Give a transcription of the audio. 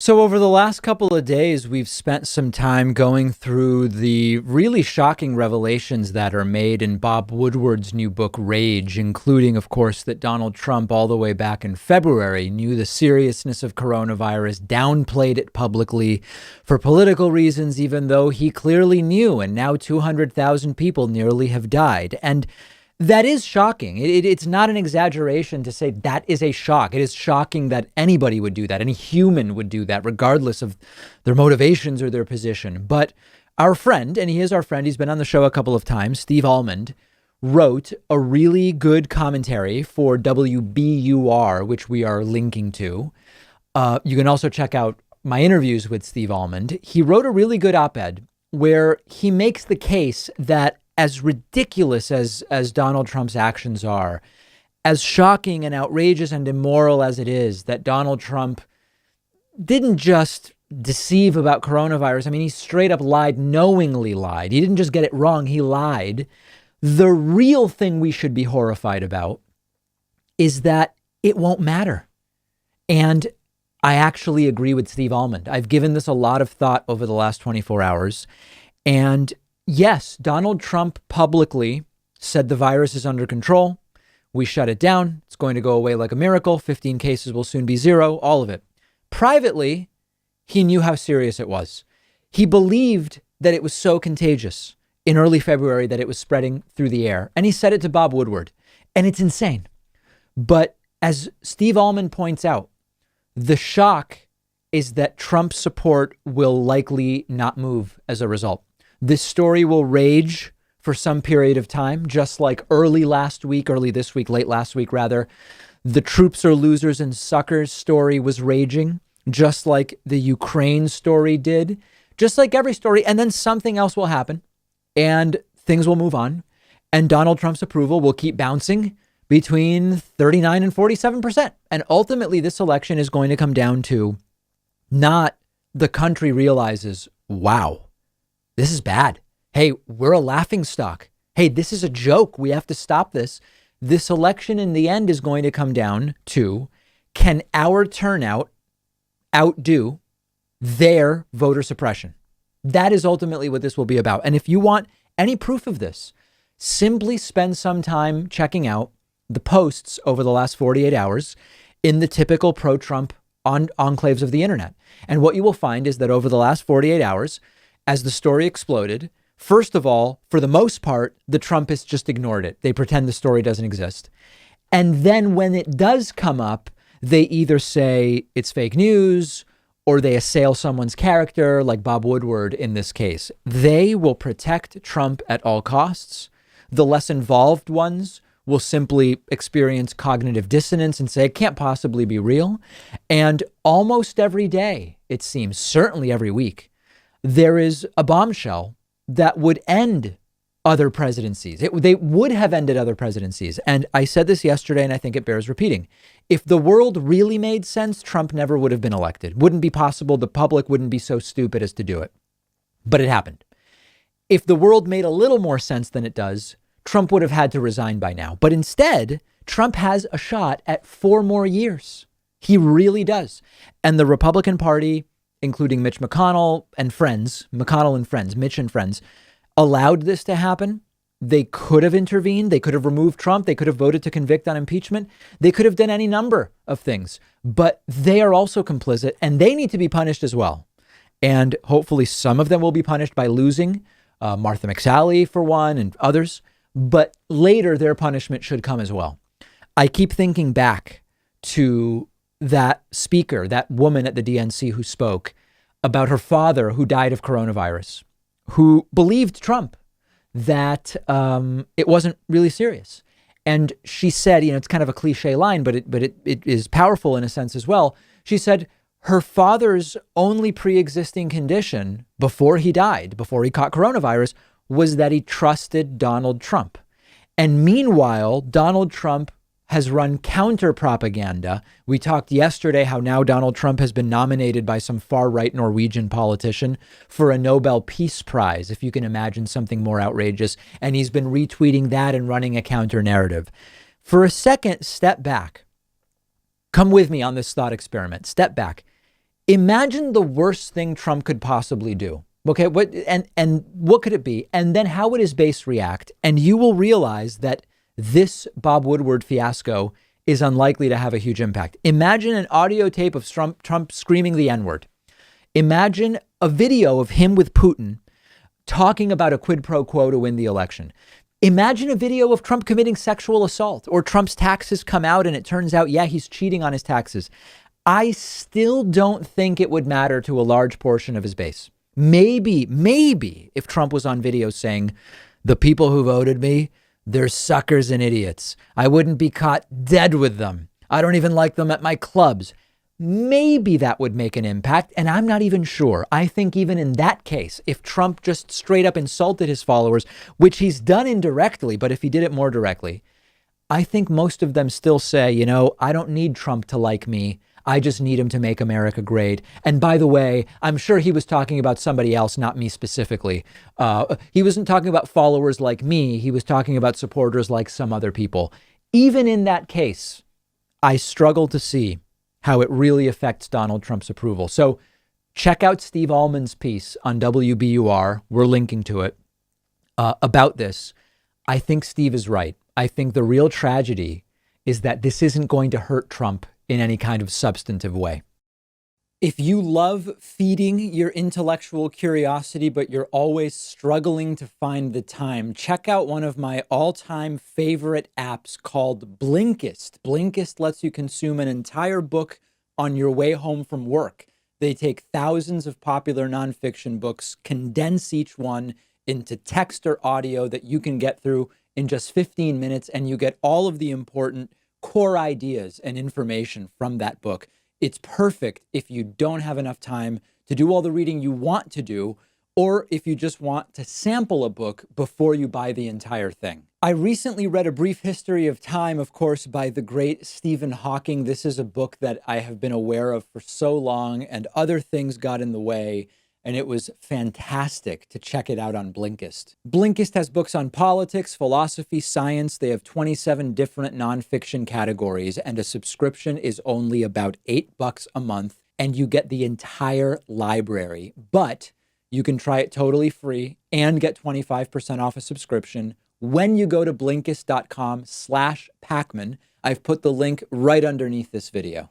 So, over the last couple of days, we've spent some time going through the really shocking revelations that are made in Bob Woodward's new book, Rage, including, of course, that Donald Trump, all the way back in February, knew the seriousness of coronavirus, downplayed it publicly for political reasons, even though he clearly knew. And now 200,000 people nearly have died. And that is shocking. It's not an exaggeration to say that is a shock. It is shocking that anybody would do that. Any human would do that, regardless of their motivations or their position. But our friend, and he is our friend, he's been on the show a couple of times, Steve Almond, wrote a really good commentary for WBUR, which we are linking to. You can also check out my interviews with Steve Almond. He wrote a really good op-ed where he makes the case that as ridiculous as Donald Trump's actions are, as shocking and outrageous and immoral as it is that Donald Trump didn't just deceive about coronavirus. I mean, he straight up lied, knowingly lied. He didn't just get it wrong. He lied. The real thing we should be horrified about is that it won't matter. And I actually agree with Steve Almond. I've given this a lot of thought over the last 24 hours. And yes, Donald Trump publicly said the virus is under control. We shut it down. It's going to go away like a miracle. 15 cases will soon be zero, all of it. Privately, he knew how serious it was. He believed that it was so contagious in early February that it was spreading through the air. And he said it to Bob Woodward. And it's insane. But as Steve Almond points out, the shock is that Trump's support will likely not move as a result. This story will rage for some period of time, just like early this week, late last week, rather. The troops are losers and suckers story was raging, just like the Ukraine story did, just like every story. And then something else will happen and things will move on. And Donald Trump's approval will keep bouncing between 39 and 47%. And ultimately, this election is going to come down to not the country realizes, wow, this is bad. Hey, we're a laughing stock. Hey, this is a joke. We have to stop this. This election in the end is going to come down to, can our turnout outdo their voter suppression? That is ultimately what this will be about. And if you want any proof of this, simply spend some time checking out the posts over the last 48 hours in the typical pro-Trump enclaves of the internet. And what you will find is that over the last 48 hours, as the story exploded, first of all, for the most part, the Trumpists just ignored it. They pretend the story doesn't exist. And then when it does come up, they either say it's fake news or they assail someone's character, like Bob Woodward in this case. They will protect Trump at all costs. The less involved ones will simply experience cognitive dissonance and say it can't possibly be real. And almost every day, it seems, certainly every week, there is a bombshell that would end other presidencies. They would have ended other presidencies. And I said this yesterday, and I think it bears repeating. If the world really made sense, Trump never would have been elected. Wouldn't be possible. The public wouldn't be so stupid as to do it. But it happened. If the world made a little more sense than it does, Trump would have had to resign by now. But instead, Trump has a shot at 4 more years. He really does. And the Republican Party, including Mitch McConnell and friends, Mitch and friends, allowed this to happen. They could have intervened. They could have removed Trump. They could have voted to convict on impeachment. They could have done any number of things, but they are also complicit and they need to be punished as well. And hopefully some of them will be punished by losing, Martha McSally for one and others, but later their punishment should come as well. I keep thinking back to that speaker, that woman at the DNC who spoke about her father who died of coronavirus, who believed Trump, that it wasn't really serious. And she said, it's kind of a cliche line, but it is powerful in a sense as well. She said her father's only pre-existing condition before he died, before he caught coronavirus, was that he trusted Donald Trump. And meanwhile, Donald Trump has run counter propaganda. We talked yesterday how now Donald Trump has been nominated by some far right Norwegian politician for a Nobel Peace Prize, if you can imagine something more outrageous. And he's been retweeting that and running a counter narrative. For a second, step back. Come with me on this thought experiment. Step back. Imagine the worst thing Trump could possibly do. Okay, and what could it be? And then how would his base react? And you will realize that this Bob Woodward fiasco is unlikely to have a huge impact. Imagine an audio tape of Trump screaming the N-word. Imagine a video of him with Putin talking about a quid pro quo to win the election. Imagine a video of Trump committing sexual assault, or Trump's taxes come out and it turns out, yeah, he's cheating on his taxes. I still don't think it would matter to a large portion of his base. Maybe if Trump was on video saying, the people who voted me, they're suckers and idiots. I wouldn't be caught dead with them. I don't even like them at my clubs. Maybe that would make an impact. And I'm not even sure. I think even in that case, if Trump just straight up insulted his followers, which he's done indirectly, but if he did it more directly, I think most of them still say, you know, I don't need Trump to like me. I just need him to make America great. And by the way, I'm sure he was talking about somebody else, not me specifically. He wasn't talking about followers like me. He was talking about supporters like some other people. Even in that case, I struggle to see how it really affects Donald Trump's approval. So check out Steve Allman's piece on WBUR. We're linking to it about this. I think Steve is right. I think the real tragedy is that this isn't going to hurt Trump in any kind of substantive way. If you love feeding your intellectual curiosity, but you're always struggling to find the time, check out one of my all-time favorite apps called Blinkist. Blinkist lets you consume an entire book on your way home from work. They take thousands of popular nonfiction books, condense each one into text or audio that you can get through in just 15 minutes, and you get all of the important core ideas and information from that book. It's perfect if you don't have enough time to do all the reading you want to do, or if you just want to sample a book before you buy the entire thing. I recently read A Brief History of Time, of course, by the great Stephen Hawking. This is a book that I have been aware of for so long, and other things got in the way, and it was fantastic to check it out on Blinkist. Blinkist has books on politics, philosophy, science. They have 27 different nonfiction categories, and a subscription is only about $8 a month, and you get the entire library. But you can try it totally free and get 25% off a subscription when you go to Blinkist.com/Pakman. I've put the link right underneath this video.